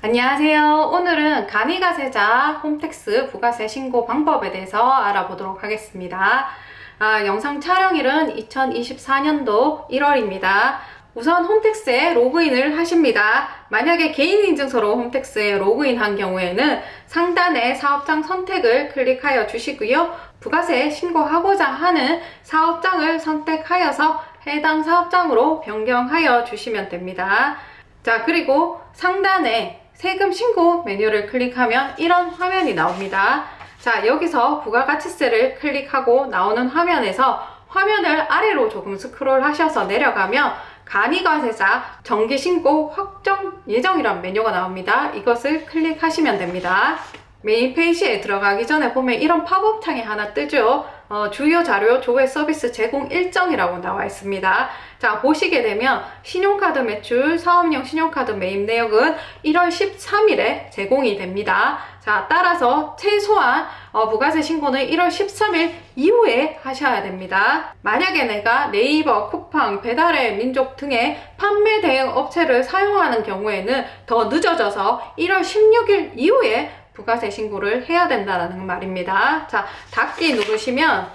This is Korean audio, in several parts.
안녕하세요. 오늘은 간이가세자 홈택스 부가세 신고 방법에 대해서 알아보도록 하겠습니다. 영상 촬영일은 2024년도 1월입니다. 우선 홈택스에 로그인을 하십니다. 만약에 개인인증서로 홈택스에 로그인한 경우에는 상단에 사업장 선택을 클릭하여 주시고요. 부가세 신고하고자 하는 사업장을 선택하여서 해당 사업장으로 변경하여 주시면 됩니다. 자, 그리고 상단에 세금 신고 메뉴를 클릭하면 이런 화면이 나옵니다. 자, 여기서 부가가치세를 클릭하고 나오는 화면에서 화면을 아래로 조금 스크롤 하셔서 내려가면 간이가세자 정기신고 확정 예정이란 메뉴가 나옵니다. 이것을 클릭하시면 됩니다. 메인 페이지에 들어가기 전에 보면 이런 팝업 창이 하나 뜨죠. 주요 자료 조회 서비스 제공 일정이라고 나와 있습니다. 자, 보시게 되면 신용카드 매출 사업용 신용카드 매입 내역은 1월 13일에 제공이 됩니다. 자, 따라서 최소한 부가세 신고는 1월 13일 이후에 하셔야 됩니다. 만약에 내가 네이버, 쿠팡, 배달의 민족 등의 판매 대행 업체를 사용하는 경우에는 더 늦어져서 1월 16일 이후에 부가세 신고를 해야 된다는 말입니다. 자, 닫기 누르시면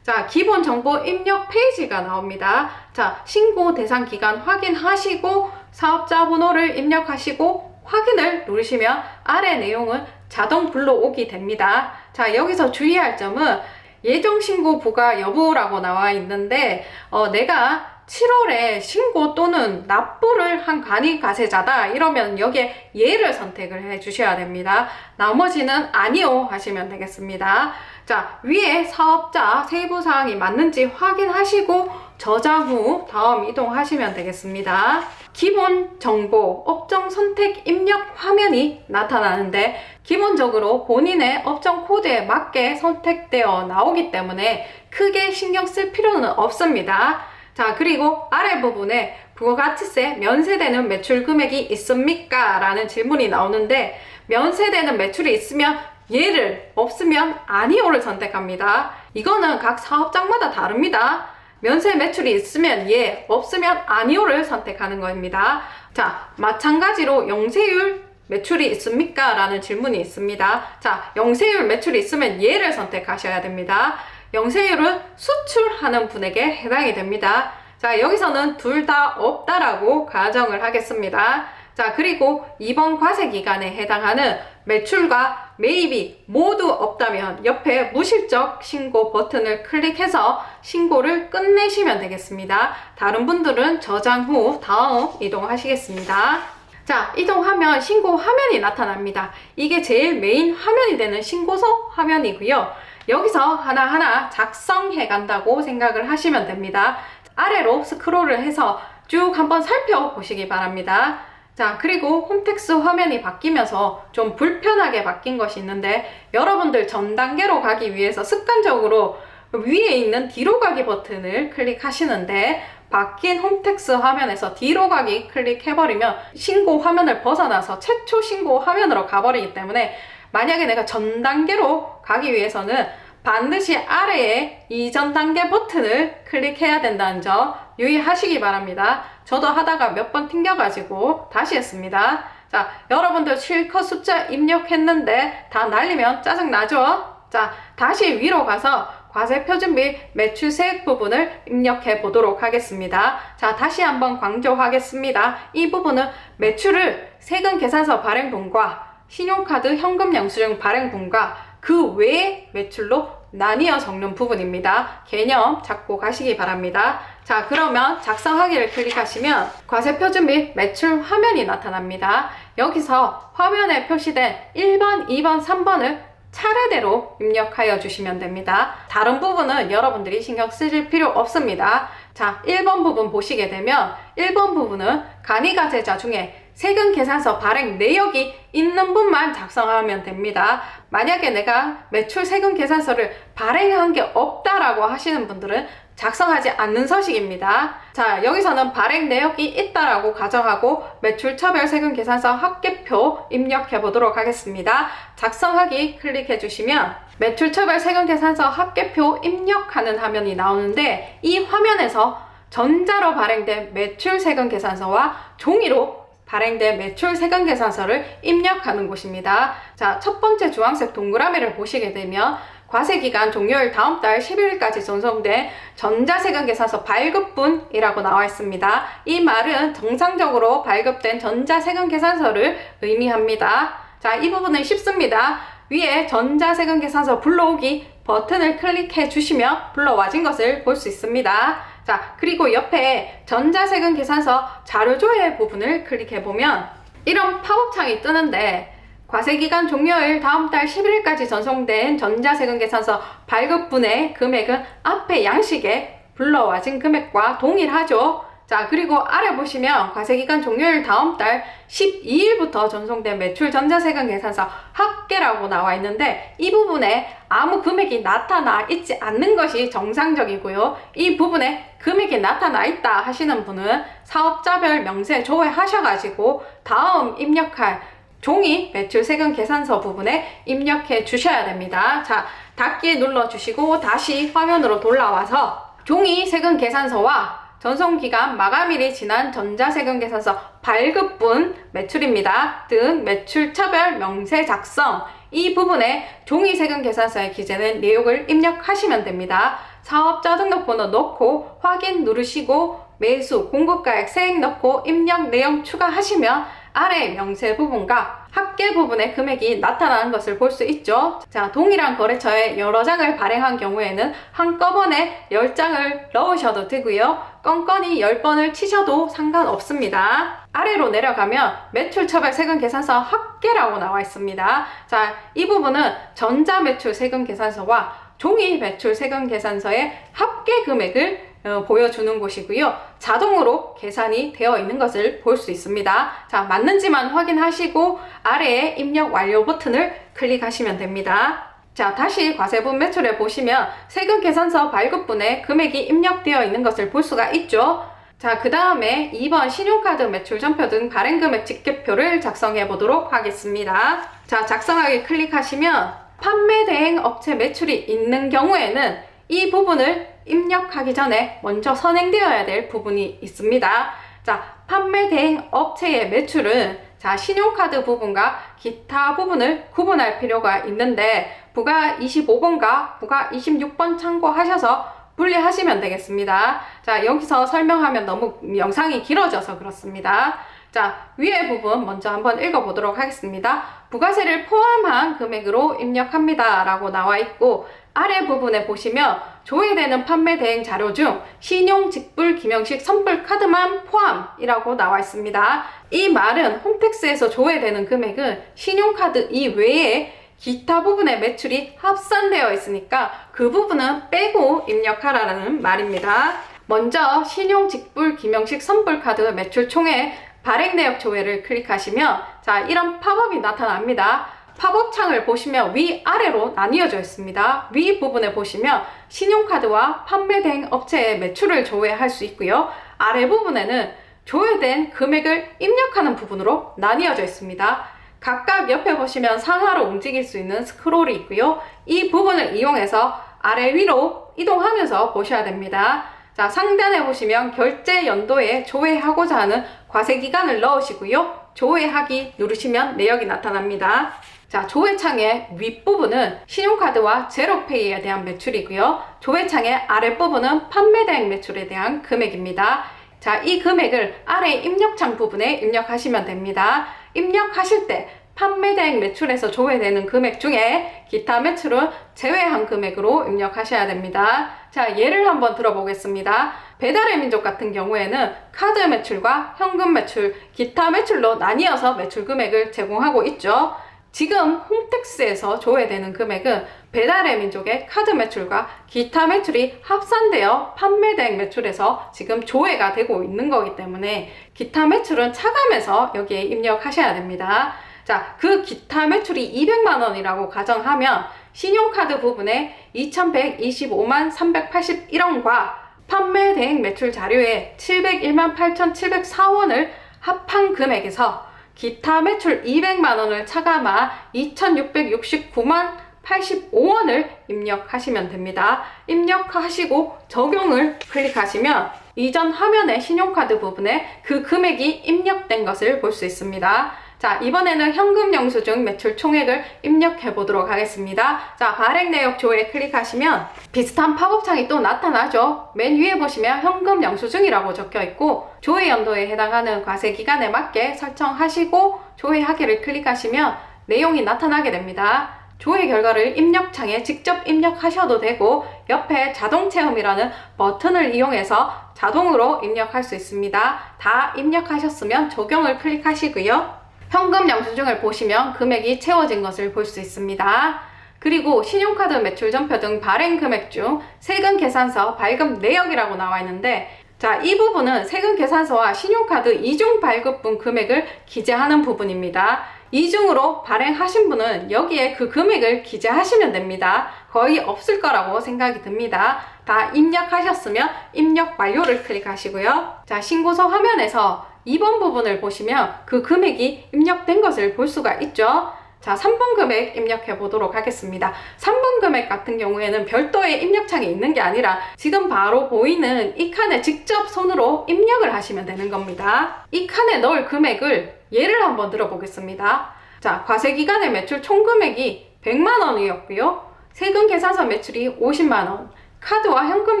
자, 기본 정보 입력 페이지가 나옵니다. 자, 신고 대상 기간 확인하시고 사업자 번호를 입력하시고 확인을 누르시면 아래 내용은 자동 불러오게 됩니다. 자, 여기서 주의할 점은 예정 신고 부가 여부라고 나와 있는데 내가 7월에 신고 또는 납부를 한 간이가세자다 이러면 여기에 예를 선택을 해 주셔야 됩니다. 나머지는 아니요 하시면 되겠습니다. 자, 위에 사업자 세부사항이 맞는지 확인하시고 저장 후 다음 이동하시면 되겠습니다. 기본 정보 업종 선택 입력 화면이 나타나는데 기본적으로 본인의 업종 코드에 맞게 선택되어 나오기 때문에 크게 신경 쓸 필요는 없습니다. 자, 그리고 아래 부분에 부가가치세 면세되는 매출 금액이 있습니까? 라는 질문이 나오는데 면세되는 매출이 있으면 예를, 없으면 아니오를 선택합니다. 이거는 각 사업장마다 다릅니다. 면세 매출이 있으면 예, 없으면 아니오를 선택하는 겁니다. 자, 마찬가지로 영세율 매출이 있습니까? 라는 질문이 있습니다. 자, 영세율 매출이 있으면 예를 선택하셔야 됩니다. 영세율은 수출하는 분에게 해당이 됩니다. 자, 여기서는 둘 다 없다라고 가정을 하겠습니다. 자, 그리고 이번 과세 기간에 해당하는 매출과 매입이 모두 없다면 옆에 무실적 신고 버튼을 클릭해서 신고를 끝내시면 되겠습니다. 다른 분들은 저장 후 다음 이동하시겠습니다. 자, 이동하면 신고 화면이 나타납니다. 이게 제일 메인 화면이 되는 신고서 화면이고요. 여기서 하나하나 작성해 간다고 생각을 하시면 됩니다. 아래로 스크롤을 해서 쭉 한번 살펴보시기 바랍니다. 자, 그리고 홈택스 화면이 바뀌면서 좀 불편하게 바뀐 것이 있는데 여러분들 전 단계로 가기 위해서 습관적으로 위에 있는 뒤로 가기 버튼을 클릭하시는데 바뀐 홈택스 화면에서 뒤로 가기 클릭해버리면 신고 화면을 벗어나서 최초 신고 화면으로 가버리기 때문에 만약에 내가 전 단계로 가기 위해서는 반드시 아래에 이전 단계 버튼을 클릭해야 된다는 점 유의하시기 바랍니다. 저도 하다가 몇 번 튕겨가지고 다시 했습니다. 자, 여러분들 실컷 숫자 입력했는데 다 날리면 짜증나죠? 자, 다시 위로 가서 과세표준 및 매출세액 부분을 입력해 보도록 하겠습니다. 자, 다시 한번 강조하겠습니다. 이 부분은 매출을 세금 계산서 발행분과 신용카드 현금 영수증 발행분과 그 외의 매출로 나뉘어 적는 부분입니다. 개념 잡고 가시기 바랍니다. 자, 그러면 작성하기를 클릭하시면 과세표준 및 매출 화면이 나타납니다. 여기서 화면에 표시된 1번, 2번, 3번을 차례대로 입력하여 주시면 됩니다. 다른 부분은 여러분들이 신경 쓰실 필요 없습니다. 자, 1번 부분 보시게 되면 1번 부분은 간이가세자 중에 세금 계산서 발행 내역이 있는 분만 작성하면 됩니다. 만약에 내가 매출 세금 계산서를 발행한 게 없다라고 하시는 분들은 작성하지 않는 서식입니다. 자, 여기서는 발행 내역이 있다라고 가정하고 매출처별 세금 계산서 합계표 입력해 보도록 하겠습니다. 작성하기 클릭해 주시면 매출처별 세금 계산서 합계표 입력하는 화면이 나오는데 이 화면에서 전자로 발행된 매출 세금 계산서와 종이로 발행된 매출 세금 계산서를 입력하는 곳입니다. 자, 첫 번째 주황색 동그라미를 보시게 되면 과세기간 종료일 다음 달 11일까지 전송된 전자세금 계산서 발급분이라고 나와 있습니다. 이 말은 정상적으로 발급된 전자세금 계산서를 의미합니다. 자, 이 부분은 쉽습니다. 위에 전자세금 계산서 불러오기 버튼을 클릭해 주시면 불러와진 것을 볼 수 있습니다. 자, 그리고 옆에 전자세금 계산서 자료 조회 부분을 클릭해 보면 이런 팝업창이 뜨는데 과세기간 종료일 다음 달 11일까지 전송된 전자세금 계산서 발급분의 금액은 앞에 양식에 불러와진 금액과 동일하죠. 자, 그리고 아래 보시면 과세기간 종료일 다음 달 12일부터 전송된 매출 전자세금 계산서 합계라고 나와 있는데 이 부분에 아무 금액이 나타나 있지 않는 것이 정상적이고요. 이 부분에 금액이 나타나 있다 하시는 분은 사업자별 명세 조회하셔가지고 다음 입력할 종이 매출세금 계산서 부분에 입력해 주셔야 됩니다. 자, 닫기 눌러주시고 다시 화면으로 돌아와서 종이 세금 계산서와 전송기간 마감일이 지난 전자세금 계산서 발급분 매출입니다. 등 매출차별 명세 작성 이 부분에 종이세금 계산서에 기재된 내용을 입력하시면 됩니다. 사업자 등록번호 넣고 확인 누르시고 매수, 공급가액, 세액 넣고 입력 내용 추가하시면 아래 명세 부분과 합계 부분의 금액이 나타나는 것을 볼 수 있죠. 자, 동일한 거래처에 여러 장을 발행한 경우에는 한꺼번에 10장을 넣으셔도 되고요. 건건이 10번을 치셔도 상관없습니다. 아래로 내려가면 매출처별 세금 계산서 합계라고 나와 있습니다. 자, 이 부분은 전자 매출 세금 계산서와 종이 매출 세금 계산서의 합계 금액을 보여주는 곳이고요. 자동으로 계산이 되어 있는 것을 볼 수 있습니다. 자, 맞는지만 확인하시고 아래에 입력 완료 버튼을 클릭하시면 됩니다. 자, 다시 과세분 매출에 보시면 세금 계산서 발급분에 금액이 입력되어 있는 것을 볼 수가 있죠. 자, 그 다음에 2번 신용카드 매출 전표 등 발행금액 집계표를 작성해 보도록 하겠습니다. 자, 작성하기 클릭하시면 판매 대행 업체 매출이 있는 경우에는 이 부분을 입력하기 전에 먼저 선행되어야 될 부분이 있습니다. 자, 판매 대행 업체의 매출은 자, 신용카드 부분과 기타 부분을 구분할 필요가 있는데 부가 25번과 부가 26번 참고하셔서 분리하시면 되겠습니다. 자, 여기서 설명하면 너무 영상이 길어져서 그렇습니다. 자, 위에 부분 먼저 한번 읽어보도록 하겠습니다. 부가세를 포함한 금액으로 입력합니다 라고 나와 있고 아래 부분에 보시면 조회되는 판매 대행 자료 중 신용, 직불, 김영식, 선불 카드만 포함이라고 나와 있습니다. 이 말은 홈택스에서 조회되는 금액은 신용카드 이외에 기타 부분의 매출이 합산되어 있으니까 그 부분은 빼고 입력하라는 말입니다. 먼저 신용, 직불, 김영식, 선불 카드 매출 총액 발행 내역 조회를 클릭하시면 자, 이런 팝업이 나타납니다. 팝업 창을 보시면 위아래로 나뉘어져 있습니다. 위 부분에 보시면 신용카드와 판매 대행 업체의 매출을 조회할 수 있고요. 아래 부분에는 조회된 금액을 입력하는 부분으로 나뉘어져 있습니다. 각각 옆에 보시면 상하로 움직일 수 있는 스크롤이 있고요. 이 부분을 이용해서 아래 위로 이동하면서 보셔야 됩니다. 자, 상단에 보시면 결제 연도에 조회하고자 하는 과세기간을 넣으시고요. 조회하기 누르시면 내역이 나타납니다. 자, 조회창의 윗부분은 신용카드와 제로페이에 대한 매출이고요. 조회창의 아랫부분은 판매 대행 매출에 대한 금액입니다. 자, 이 금액을 아래 입력창 부분에 입력하시면 됩니다. 입력하실 때 판매 대행 매출에서 조회되는 금액 중에 기타 매출은 제외한 금액으로 입력하셔야 됩니다. 자, 예를 한번 들어보겠습니다. 배달의 민족 같은 경우에는 카드 매출과 현금 매출, 기타 매출로 나뉘어서 매출 금액을 제공하고 있죠. 지금 홈택스에서 조회되는 금액은 배달의 민족의 카드 매출과 기타 매출이 합산되어 판매 대행 매출에서 지금 조회가 되고 있는 거기 때문에 기타 매출은 차감해서 여기에 입력하셔야 됩니다. 자, 그 기타 매출이 200만 원이라고 가정하면 신용카드 부분에 2125만 381원과 판매 대행 매출 자료에 701만 8,704원을 합한 금액에서 기타 매출 200만 원을 차감한 2,669만 85원을 입력하시면 됩니다. 입력하시고 적용을 클릭하시면 이전 화면의 신용카드 부분에 그 금액이 입력된 것을 볼 수 있습니다. 자, 이번에는 현금 영수증 매출 총액을 입력해 보도록 하겠습니다. 자, 발행 내역 조회에 클릭하시면 비슷한 팝업창이 또 나타나죠. 맨 위에 보시면 현금 영수증이라고 적혀 있고 조회 연도에 해당하는 과세 기간에 맞게 설정하시고 조회하기를 클릭하시면 내용이 나타나게 됩니다. 조회 결과를 입력창에 직접 입력하셔도 되고 옆에 자동 체험이라는 버튼을 이용해서 자동으로 입력할 수 있습니다. 다 입력하셨으면 적용을 클릭하시고요. 현금 영수증을 보시면 금액이 채워진 것을 볼 수 있습니다. 그리고 신용카드 매출 전표 등 발행 금액 중 세금 계산서 발급 내역이라고 나와 있는데 자, 이 부분은 세금 계산서와 신용카드 이중 발급분 금액을 기재하는 부분입니다. 이중으로 발행하신 분은 여기에 그 금액을 기재하시면 됩니다. 거의 없을 거라고 생각이 듭니다. 다 입력하셨으면 입력 완료를 클릭하시고요. 자, 신고서 화면에서 2번 부분을 보시면 그 금액이 입력된 것을 볼 수가 있죠. 자, 3번 금액 입력해 보도록 하겠습니다. 3번 금액 같은 경우에는 별도의 입력창이 있는 게 아니라 지금 바로 보이는 이 칸에 직접 손으로 입력을 하시면 되는 겁니다. 이 칸에 넣을 금액을 예를 한번 들어보겠습니다. 자, 과세기간의 매출 총 금액이 100만 원이었고요. 세금 계산서 매출이 50만 원, 카드와 현금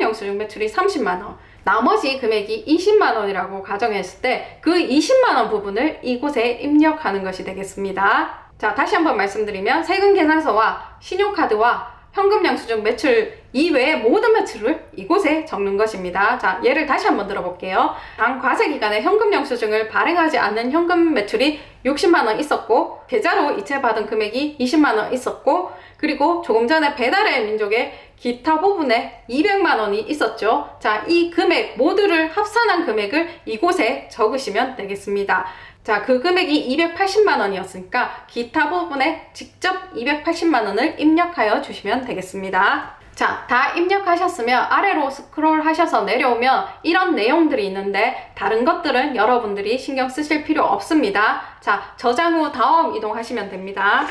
영수증 매출이 30만 원, 나머지 금액이 20만 원이라고 가정했을 때 그 20만 원 부분을 이곳에 입력하는 것이 되겠습니다. 자, 다시 한번 말씀드리면 세금 계산서와 신용카드와 현금 영수증 매출 이외의 모든 매출을 이곳에 적는 것입니다. 자, 예를 다시 한번 들어볼게요. 당 과세 기간에 현금 영수증을 발행하지 않는 현금 매출이 60만 원 있었고 계좌로 이체받은 금액이 20만 원 있었고 그리고 조금 전에 배달의 민족의 기타 부분에 200만 원이 있었죠. 자, 이 금액 모두를 합산한 금액을 이곳에 적으시면 되겠습니다. 자, 그 금액이 280만 원이었으니까 기타 부분에 직접 280만 원을 입력하여 주시면 되겠습니다. 자, 다 입력하셨으면 아래로 스크롤 하셔서 내려오면 이런 내용들이 있는데 다른 것들은 여러분들이 신경 쓰실 필요 없습니다. 자, 저장 후 다음 이동하시면 됩니다.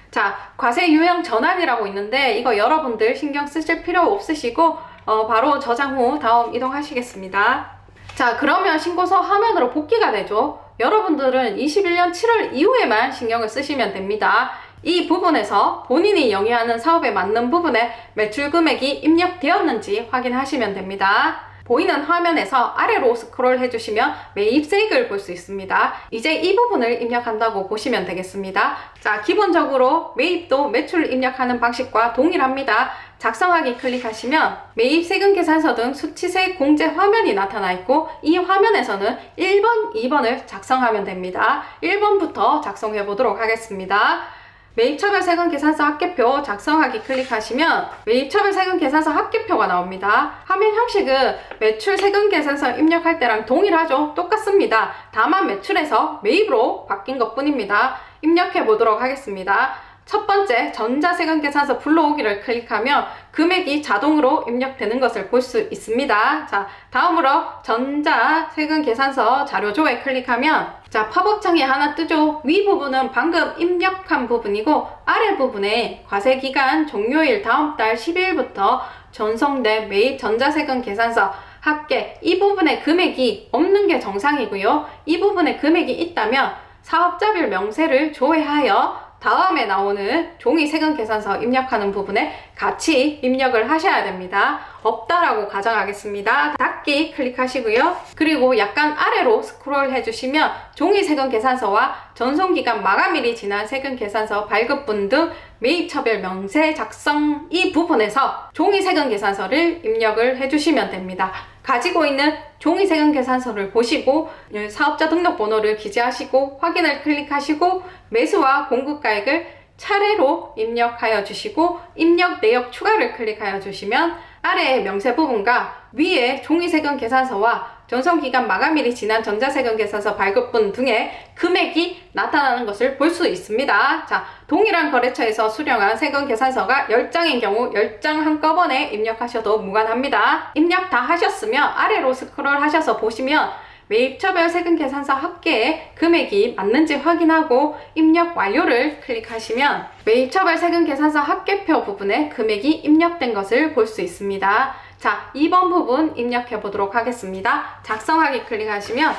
자, 과세 유형 전환이라고 있는데 이거 여러분들 신경 쓰실 필요 없으시고 바로 저장 후 다음 이동하시겠습니다. 자, 그러면 신고서 화면으로 복귀가 되죠. 여러분들은 21년 7월 이후에만 신경을 쓰시면 됩니다. 이 부분에서 본인이 영위하는 사업에 맞는 부분에 매출 금액이 입력되었는지 확인하시면 됩니다. 보이는 화면에서 아래로 스크롤 해주시면 매입세액을 볼 수 있습니다. 이제 이 부분을 입력한다고 보시면 되겠습니다. 자, 기본적으로 매입도 매출을 입력하는 방식과 동일합니다. 작성하기 클릭하시면 매입세금 계산서 등 수치세 공제 화면이 나타나 있고 이 화면에서는 1번, 2번을 작성하면 됩니다. 1번부터 작성해 보도록 하겠습니다. 매입처별세금 계산서 합계표 작성하기 클릭하시면 매입처별세금 계산서 합계표가 나옵니다. 화면 형식은 매출 세금 계산서 입력할 때랑 동일하죠. 똑같습니다. 다만 매출에서 매입으로 바뀐 것 뿐입니다. 입력해 보도록 하겠습니다. 첫 번째 전자세금 계산서 불러오기를 클릭하면 금액이 자동으로 입력되는 것을 볼 수 있습니다. 자, 다음으로 전자세금 계산서 자료조회 클릭하면 자, 팝업창이 하나 뜨죠. 위 부분은 방금 입력한 부분이고 아래 부분에 과세기간 종료일 다음 달 10일부터 전송된 매입 전자세금 계산서 합계 이 부분에 금액이 없는 게 정상이고요. 이 부분에 금액이 있다면 사업자별 명세를 조회하여 다음에 나오는 종이 세금 계산서 입력하는 부분에 같이 입력을 하셔야 됩니다. 없다라고 가정하겠습니다. 닫기 클릭하시고요. 그리고 약간 아래로 스크롤 해주시면 종이 세금 계산서와 전송기간 마감일이 지난 세금 계산서 발급분 등 매입처별 명세 작성 이 부분에서 종이 세금 계산서를 입력을 해주시면 됩니다. 가지고 있는 종이 세금 계산서를 보시고 사업자 등록번호를 기재하시고 확인을 클릭하시고 매수와 공급가액을 차례로 입력하여 주시고 입력 내역 추가를 클릭하여 주시면 아래의 명세 부분과 위에 종이 세금 계산서와 전송기간 마감일이 지난 전자세금 계산서 발급분 등의 금액이 나타나는 것을 볼 수 있습니다. 자, 동일한 거래처에서 수령한 세금 계산서가 10장인 경우 10장 한꺼번에 입력하셔도 무관합니다. 입력 다 하셨으면 아래로 스크롤 하셔서 보시면 매입처별 세금 계산서 합계에 금액이 맞는지 확인하고 입력 완료를 클릭하시면 매입처별 세금 계산서 합계표 부분에 금액이 입력된 것을 볼 수 있습니다. 자, 2번 부분 입력해 보도록 하겠습니다. 작성하기 클릭하시면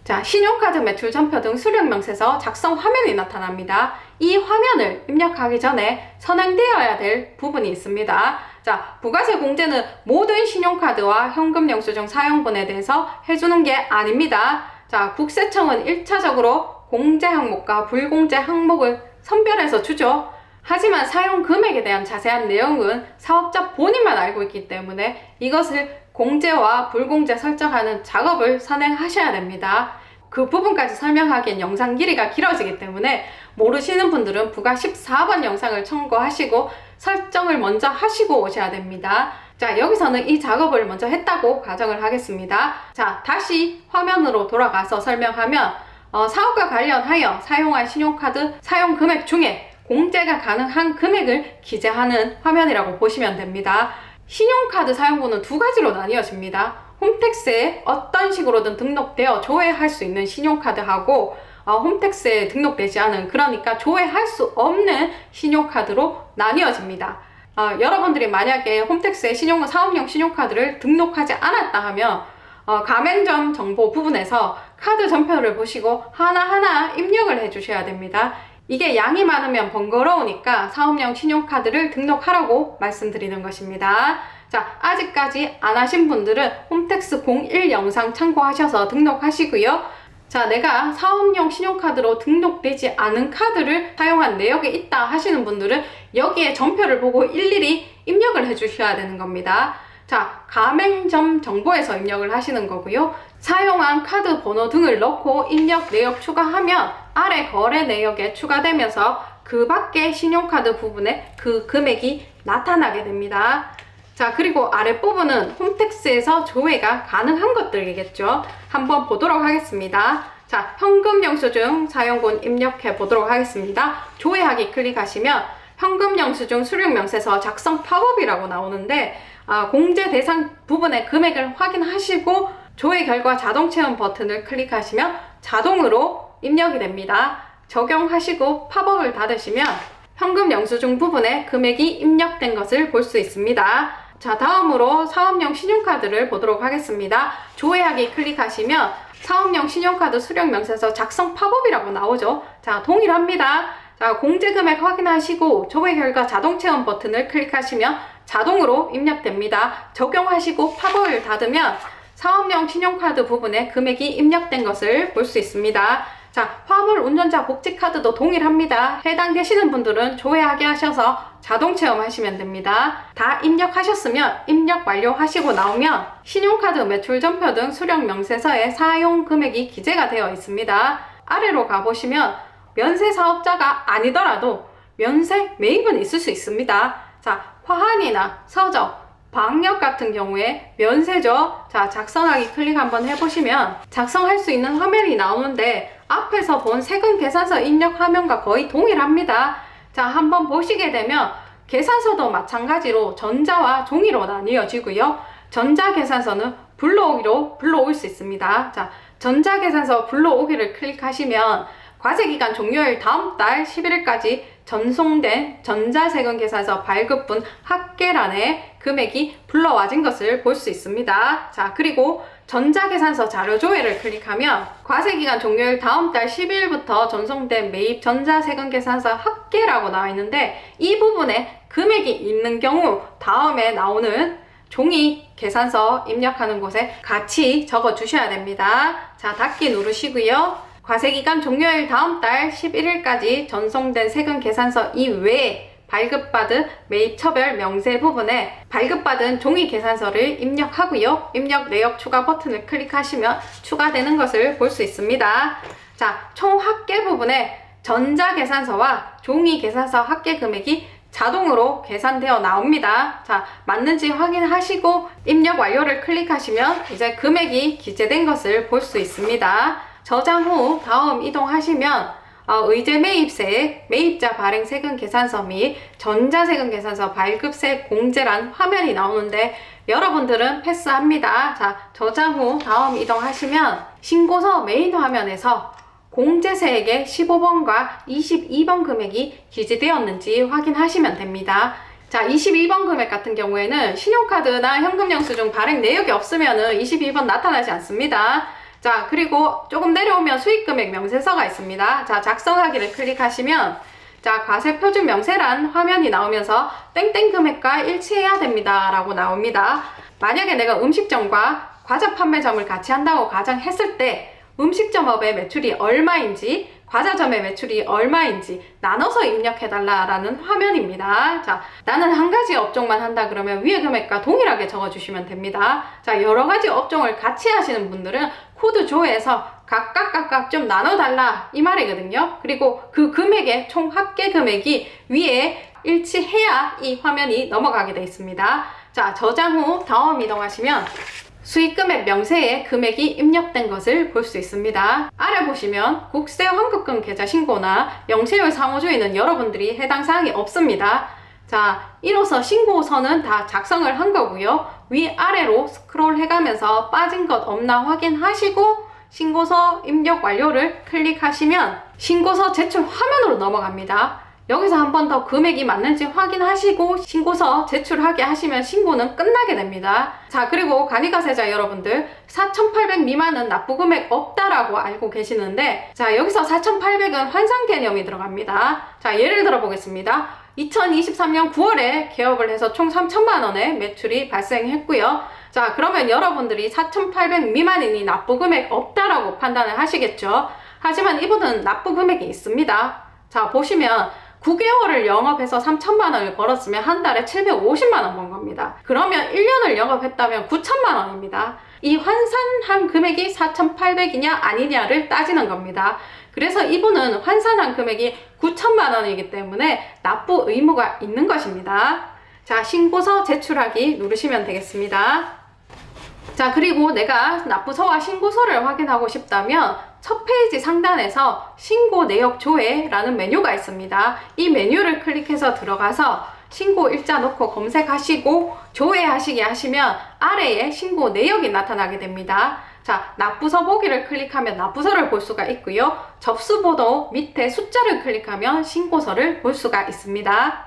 자, 신용카드 매출 전표 등 수령 명세서 작성 화면이 나타납니다. 이 화면을 입력하기 전에 선행되어야 될 부분이 있습니다. 자, 부가세 공제는 모든 신용카드와 현금 영수증 사용분에 대해서 해주는 게 아닙니다. 자, 국세청은 1차적으로 공제 항목과 불공제 항목을 선별해서 주죠. 하지만 사용 금액에 대한 자세한 내용은 사업자 본인만 알고 있기 때문에 이것을 공제와 불공제 설정하는 작업을 선행하셔야 됩니다. 그 부분까지 설명하기엔 영상 길이가 길어지기 때문에 모르시는 분들은 부가 14번 영상을 참고하시고 설정을 먼저 하시고 오셔야 됩니다. 자, 여기서는 이 작업을 먼저 했다고 가정을 하겠습니다. 자, 다시 화면으로 돌아가서 설명하면 사업과 관련하여 사용한 신용카드 사용 금액 중에 공제가 가능한 금액을 기재하는 화면이라고 보시면 됩니다. 신용카드 사용분은 두 가지로 나뉘어집니다. 홈택스에 어떤 식으로든 등록되어 조회할 수 있는 신용카드하고 홈택스에 등록되지 않은, 그러니까 조회할 수 없는 신용카드로 나뉘어집니다. 여러분들이 만약에 홈택스에 사업용 신용카드를 등록하지 않았다 하면 가맹점 정보 부분에서 카드 전표를 보시고 하나하나 입력을 해 주셔야 됩니다. 이게 양이 많으면 번거로우니까 사업용 신용카드를 등록하라고 말씀드리는 것입니다. 자, 아직까지 안 하신 분들은 홈택스 01 영상 참고하셔서 등록하시고요. 자, 내가 사업용 신용카드로 등록되지 않은 카드를 사용한 내역이 있다 하시는 분들은 여기에 전표를 보고 일일이 입력을 해 주셔야 되는 겁니다. 자, 가맹점 정보에서 입력을 하시는 거고요. 사용한 카드 번호 등을 넣고 입력 내역 추가하면 아래 거래 내역에 추가되면서 그 밖에 신용카드 부분에 그 금액이 나타나게 됩니다. 자, 그리고 아랫부분은 홈택스에서 조회가 가능한 것들이겠죠. 한번 보도록 하겠습니다. 자, 현금 영수증 사용분 입력해 보도록 하겠습니다. 조회하기 클릭하시면 현금 영수증 수령 명세서 작성 팝업이라고 나오는데 공제 대상 부분의 금액을 확인하시고 조회 결과 자동 체험 버튼을 클릭하시면 자동으로 입력이 됩니다. 적용하시고 팝업을 닫으시면 현금 영수증 부분에 금액이 입력된 것을 볼 수 있습니다. 자, 다음으로 사업용 신용카드를 보도록 하겠습니다. 조회하기 클릭하시면 사업용 신용카드 수령 명세서 작성 팝업이라고 나오죠. 자, 동일합니다. 자, 공제 금액 확인하시고 조회 결과 자동 체험 버튼을 클릭하시면 자동으로 입력됩니다. 적용하시고 팝업을 닫으면 사업용 신용카드 부분에 금액이 입력된 것을 볼 수 있습니다. 자, 화물 운전자 복지카드도 동일합니다. 해당되시는 분들은 조회하게 하셔서 자동 체험하시면 됩니다. 다 입력하셨으면 입력 완료하시고 나오면 신용카드 매출 전표 등 수령 명세서에 사용 금액이 기재가 되어 있습니다. 아래로 가보시면 면세 사업자가 아니더라도 면세 매입은 있을 수 있습니다. 자, 화환이나 서적, 방역 같은 경우에 면세죠. 자, 작성하기 클릭 한번 해보시면 작성할 수 있는 화면이 나오는데 앞에서 본 세금 계산서 입력 화면과 거의 동일합니다. 자, 한번 보시게 되면 계산서도 마찬가지로 전자와 종이로 나뉘어지고요. 전자 계산서는 불러오기로 불러올 수 있습니다. 자, 전자 계산서 불러오기를 클릭하시면 과세기간 종료일 다음 달 11일까지 전송된 전자세금 계산서 발급분 합계란에 금액이 불러와진 것을 볼 수 있습니다. 자, 그리고 전자계산서 자료 조회를 클릭하면 과세기간 종료일 다음 달 12일부터 전송된 매입 전자세금 계산서 합계라고 나와 있는데 이 부분에 금액이 있는 경우 다음에 나오는 종이 계산서 입력하는 곳에 같이 적어 주셔야 됩니다. 자, 닫기 누르시고요. 과세기간 종료일 다음 달 11일까지 전송된 세금 계산서 이외에 발급받은 매입처별 명세 부분에 발급받은 종이 계산서를 입력하고요. 입력 내역 추가 버튼을 클릭하시면 추가되는 것을 볼 수 있습니다. 자, 총 합계 부분에 전자 계산서와 종이 계산서 합계 금액이 자동으로 계산되어 나옵니다. 자, 맞는지 확인하시고 입력 완료를 클릭하시면 이제 금액이 기재된 것을 볼 수 있습니다. 저장 후 다음 이동하시면 의제 매입세, 매입자 발행 세금 계산서 및 전자세금 계산서 발급세 공제란 화면이 나오는데 여러분들은 패스합니다. 자, 저장 후 다음 이동하시면 신고서 메인 화면에서 공제세액의 15번과 22번 금액이 기재되었는지 확인하시면 됩니다. 자, 22번 금액 같은 경우에는 신용카드나 현금 영수증 발행 내역이 없으면은 22번 나타나지 않습니다. 자, 그리고 조금 내려오면 수익금액 명세서가 있습니다. 자, 작성하기를 클릭하시면 자, 과세 표준 명세란 화면이 나오면서 땡땡 금액과 일치해야 됩니다 라고 나옵니다. 만약에 내가 음식점과 과자 판매점을 같이 한다고 가정했을 때 음식점업의 매출이 얼마인지 과자점의 매출이 얼마인지 나눠서 입력해달라라는 화면입니다. 자, 나는 한 가지 업종만 한다 그러면 위의 금액과 동일하게 적어주시면 됩니다. 자, 여러 가지 업종을 같이 하시는 분들은 코드 조회에서 각각 좀 나눠달라 이 말이거든요. 그리고 그 금액의 총 합계 금액이 위에 일치해야 이 화면이 넘어가게 되어 있습니다. 자, 저장 후 다음 이동하시면 수익금액 명세에 금액이 입력된 것을 볼 수 있습니다. 아래 보시면 국세 환급금 계좌 신고나 영세율 상호주의는 여러분들이 해당 사항이 없습니다. 자, 이로써 신고서는 다 작성을 한 거고요. 위아래로 스크롤 해가면서 빠진 것 없나 확인하시고 신고서 입력 완료를 클릭하시면 신고서 제출 화면으로 넘어갑니다. 여기서 한 번 더 금액이 맞는지 확인하시고 신고서 제출하게 하시면 신고는 끝나게 됩니다. 자, 그리고 간이가세자 여러분들 4,800 미만은 납부금액 없다라고 알고 계시는데 자, 여기서 4,800은 환산 개념이 들어갑니다. 자, 예를 들어 보겠습니다. 2023년 9월에 개업을 해서 총 3천만 원의 매출이 발생했고요. 자, 그러면 여러분들이 4,800 미만이니 납부금액 없다라고 판단을 하시겠죠. 하지만 이분은 납부금액이 있습니다. 자, 보시면 9개월을 영업해서 3천만 원을 벌었으면 한 달에 750만 원 번 겁니다. 그러면 1년을 영업했다면 9천만 원입니다. 이 환산한 금액이 4,800이냐 아니냐를 따지는 겁니다. 그래서 이분은 환산한 금액이 9천만 원이기 때문에 납부 의무가 있는 것입니다. 자, 신고서 제출하기 누르시면 되겠습니다. 자, 그리고 내가 납부서와 신고서를 확인하고 싶다면 첫 페이지 상단에서 신고 내역 조회라는 메뉴가 있습니다. 이 메뉴를 클릭해서 들어가서 신고 일자 넣고 검색하시고 조회하시기 하시면 아래에 신고 내역이 나타나게 됩니다. 자, 납부서 보기를 클릭하면 납부서를 볼 수가 있고요. 접수번호 밑에 숫자를 클릭하면 신고서를 볼 수가 있습니다.